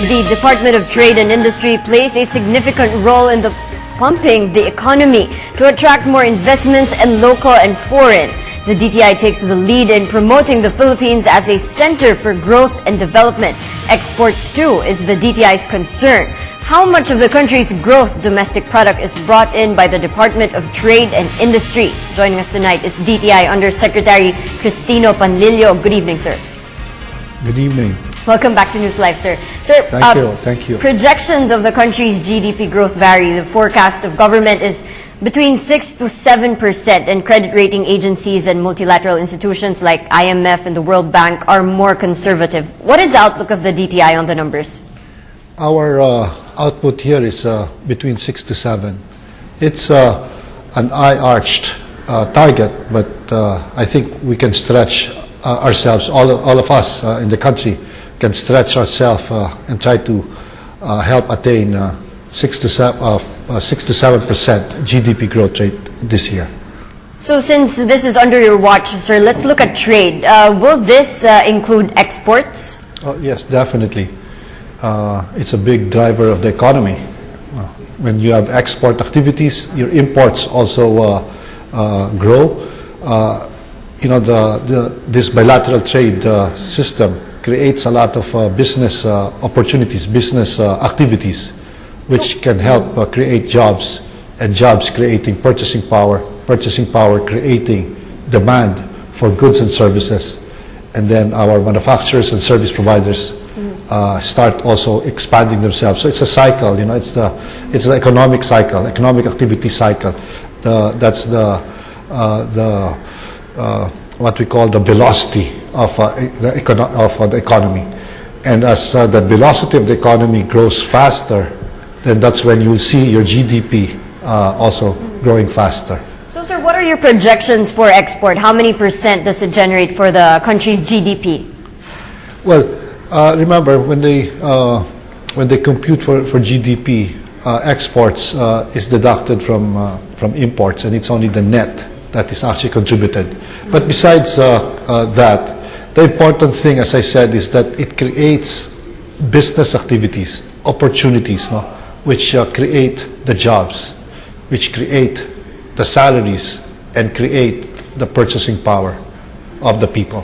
The Department of Trade and Industry plays a significant role in pumping the economy to attract more investments and local and foreign. The DTI takes the lead in promoting the Philippines as a center for growth and development. Exports too is the DTI's concern. How much of the country's growth domestic product is brought in by the Department of Trade and Industry? Joining us tonight is DTI Undersecretary Cristino Panlilio. Good evening, sir. Good evening. Welcome back to News Live, sir. Sir, Thank you. Projections of the country's GDP growth vary. The forecast of government is between 6 to 7%, and credit rating agencies and multilateral institutions like IMF and the World Bank are more conservative. What is the outlook of the DTI on the numbers? Our output here is between 6 to 7. It's an eye-arched target, but I think we can stretch ourselves, all of us in the country can stretch ourselves and try to help attain 6 to 7% GDP growth rate this year. So since this is under your watch, sir, let's look at trade. Will this include exports? Yes, definitely. It's a big driver of the economy. When you have export activities, your imports also grow. This bilateral trade system creates a lot of business opportunities, business activities, which can help create jobs, and jobs creating purchasing power creating demand for goods and services, and then our manufacturers and service providers start also expanding themselves. So it's a cycle, it's the economic cycle, economic activity cycle. That's the what we call the velocity of the economy. And as the velocity of the economy grows faster, then that's when you'll see your GDP also growing faster. So, sir, what are your projections for export? How many percent does it generate for the country's GDP? Well, remember when they compute for GDP, exports is deducted from imports, and it's only the net that is actually contributed. But besides that, the important thing, as I said, is that it creates business activities, opportunities, which create the jobs, which create the salaries, and create the purchasing power of the people.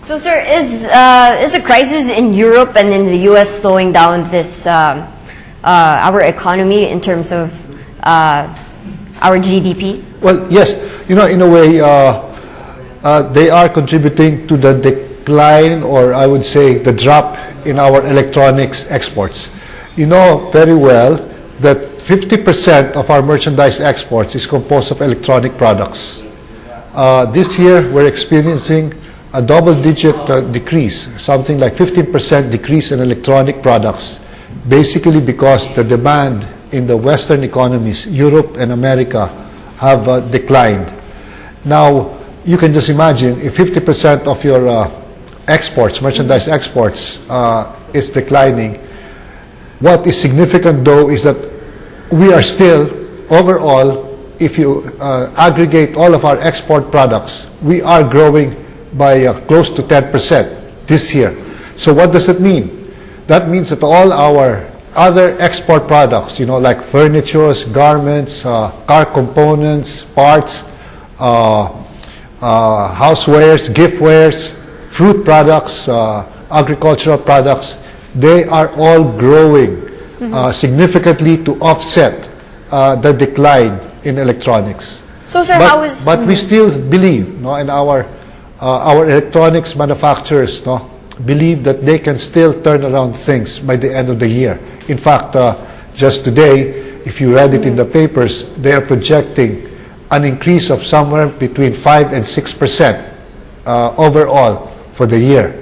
So, sir, is the crisis in Europe and in the U.S. slowing down this our economy in terms of our GDP? Well, yes. In a way, they are contributing to the decline, or I would say the drop in our electronics exports. You know very well that 50% of our merchandise exports is composed of electronic products. This year, we're experiencing a double-digit decrease, something like 15% decrease in electronic products, basically because the demand in the Western economies, Europe and America, have declined. Now, you can just imagine if 50% of your exports, merchandise exports, is declining. What is significant, though, is that we are still, overall, if you aggregate all of our export products, we are growing by close to 10% this year. So what does it mean? That means that all our other export products, like furnitures, garments, car components, parts, housewares, giftwares, fruit products, agricultural products, they are all growing significantly to offset the decline in electronics. So, sir, but we still believe, and our electronics manufacturers believe that they can still turn around things by the end of the year. In fact, just today, if you read it in the papers, they are projecting an increase of somewhere between 5 and 6% overall for the year.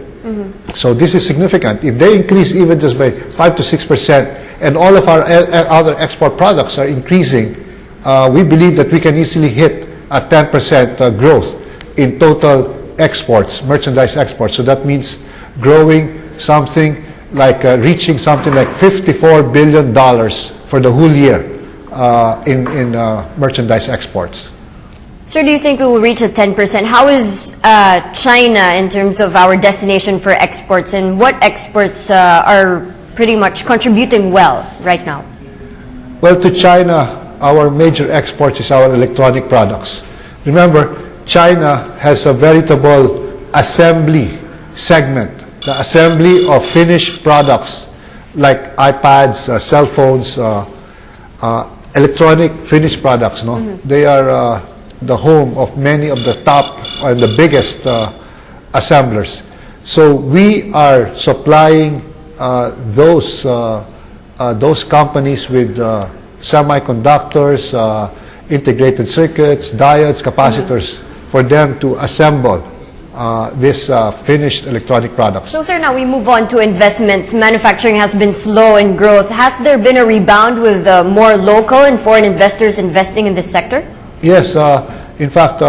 So this is significant. If they increase even just by 5 to 6%, and all of our other export products are increasing, we believe that we can easily hit a 10% growth in total exports, merchandise exports. So that means growing something like reaching something like $54 billion for the whole year in merchandise exports. Sir, do you think we will reach a 10%? How is China in terms of our destination for exports, and what exports are pretty much contributing well right now? Well, to China, our major exports is our electronic products. Remember, China has a veritable assembly segment, the assembly of finished products like iPads, cell phones, electronic finished products. No, they are the home of many of the top and the biggest assemblers. So we are supplying those companies with semiconductors, integrated circuits, diodes, capacitors, for them to assemble this finished electronic products. So, sir, now we move on to investments. Manufacturing has been slow in growth. Has there been a rebound with more local and foreign investors investing in this sector? Yes, in fact,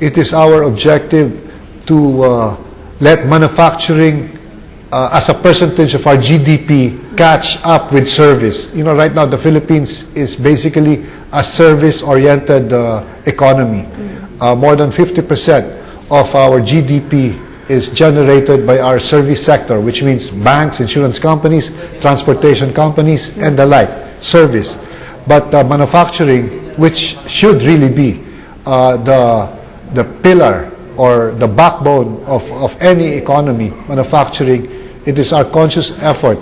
it is our objective to let manufacturing as a percentage of our GDP catch up with service. You know, right now the Philippines is basically a service-oriented economy. More than 50% of our GDP is generated by our service sector, which means banks, insurance companies, transportation companies, and the like, service. But manufacturing, which should really be the pillar or the backbone of any economy, manufacturing, it is our conscious effort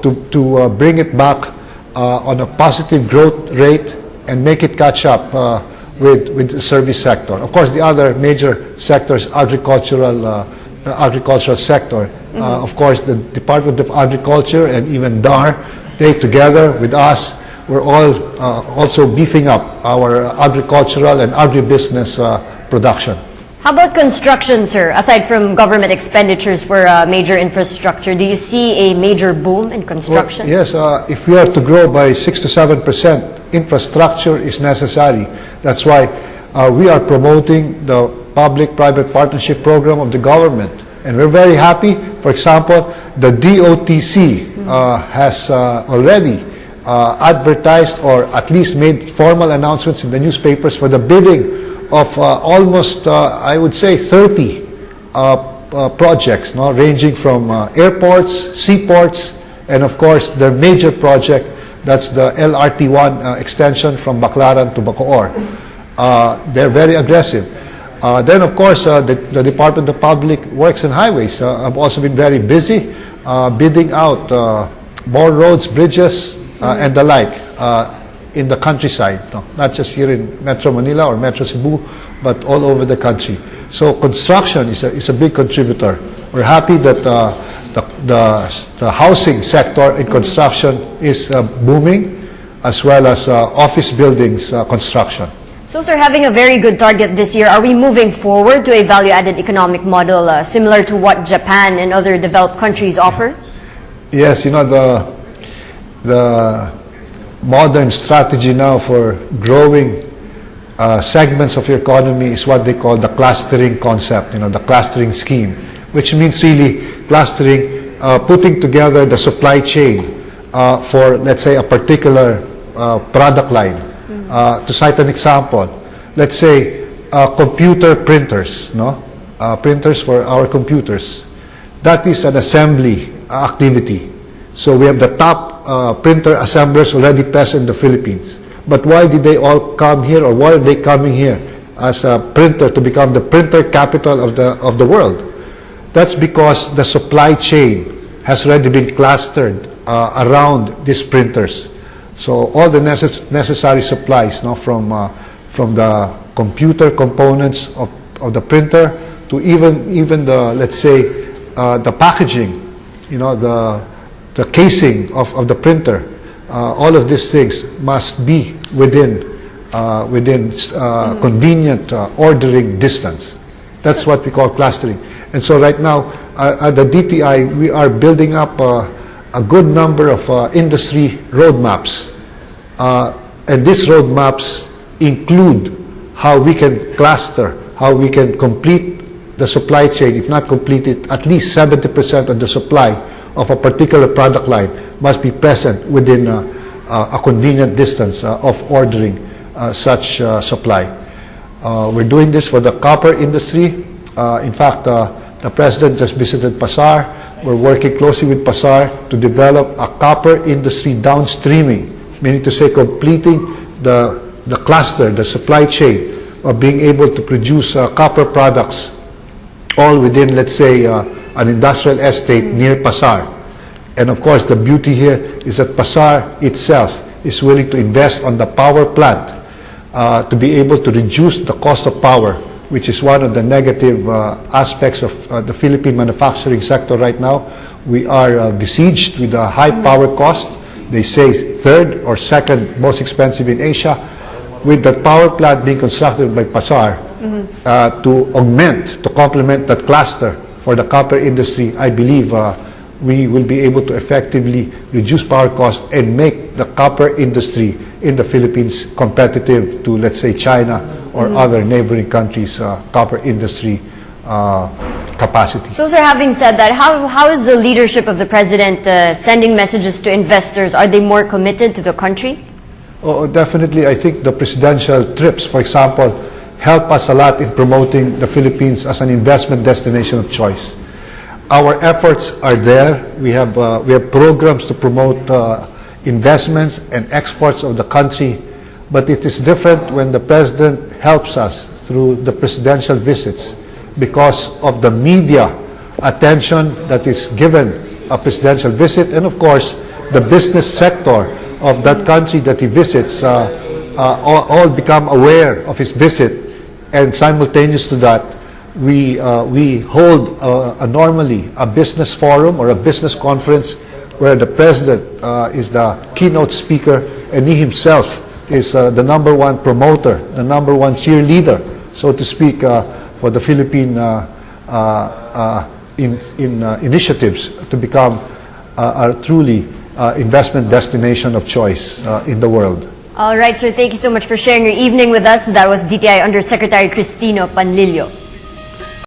to bring it back on a positive growth rate and make it catch up with the service sector. Of course, the other major sectors, agricultural sector. Of course, the Department of Agriculture and even DAR, they together with us, we're all also beefing up our agricultural and agribusiness production. How about construction, sir? Aside from government expenditures for major infrastructure, do you see a major boom in construction? Well, yes, if we are to grow by 6 to 7%, infrastructure is necessary. That's why we are promoting the public-private partnership program of the government. And we're very happy. For example, the DOTC has already advertised or at least made formal announcements in the newspapers for the bidding of almost, I would say, 30 projects, no? Ranging from airports, seaports, and of course their major project, that's the LRT1 extension from Baclaran to Bacoor. They're very aggressive. Then of course the Department of Public Works and Highways have also been very busy bidding out more roads, bridges, and the like in the countryside, no? Not just here in Metro Manila or Metro Cebu, but all over the country. So construction is a big contributor. We're happy that the housing sector in construction is booming, as well as office buildings construction. So, sir, having a very good target this year, are we moving forward to a value-added economic model similar to what Japan and other developed countries offer? Yes, you know, the modern strategy now for growing segments of your economy is what they call the clustering concept, you know, the clustering scheme, which means really clustering, putting together the supply chain for, let's say, a particular product line. To cite an example, let's say computer printers, no? Printers for our computers. That is an assembly activity. So we have the top printer assemblers already present in the Philippines. But why did they all come here, or why are they coming here as a printer to become the printer capital of the world? That's because the supply chain has already been clustered around these printers. So all the necessary supplies, no, from the computer components of the printer to even the, let's say, the packaging, you know, the casing of the printer, all of these things must be within convenient ordering distance. That's what we call clustering. And so right now at the DTI, we are building up a good number of industry roadmaps. And these roadmaps include how we can cluster, how we can complete the supply chain, if not complete it, at least 70% of the supply of a particular product line must be present within a convenient distance of ordering such supply. We're doing this for the copper industry. In fact, the President just visited Pasar. We're working closely with Pasar to develop a copper industry downstreaming, meaning to say completing the cluster, the supply chain of being able to produce copper products all within, let's say, an industrial estate near Pasar. And of course, the beauty here is that Pasar itself is willing to invest on the power plant to be able to reduce the cost of power, which is one of the negative aspects of the Philippine manufacturing sector right now. We are besieged with a high power cost. They say third or second most expensive in Asia. With the power plant being constructed by Pasar to augment, to complement that cluster for the copper industry, I believe we will be able to effectively reduce power costs and make the copper industry in the Philippines competitive to, let's say, China or other neighboring countries' copper industry capacity. So, sir, having said that, how is the leadership of the President sending messages to investors? Are they more committed to the country? Oh, definitely. I think the presidential trips, for example, help us a lot in promoting the Philippines as an investment destination of choice. Our efforts are there. We have programs to promote investments and exports of the country, but it is different when the President helps us through the presidential visits because of the media attention that is given a presidential visit, and of course the business sector of that country that he visits all become aware of his visit, and simultaneous to that we hold normally a business forum or a business conference where the President is the keynote speaker and he himself is the number one promoter, the number one cheerleader, so to speak, for the Philippine initiatives to become a truly investment destination of choice in the world. All right, sir. Thank you so much for sharing your evening with us. That was DTI Undersecretary Cristino Panlilio.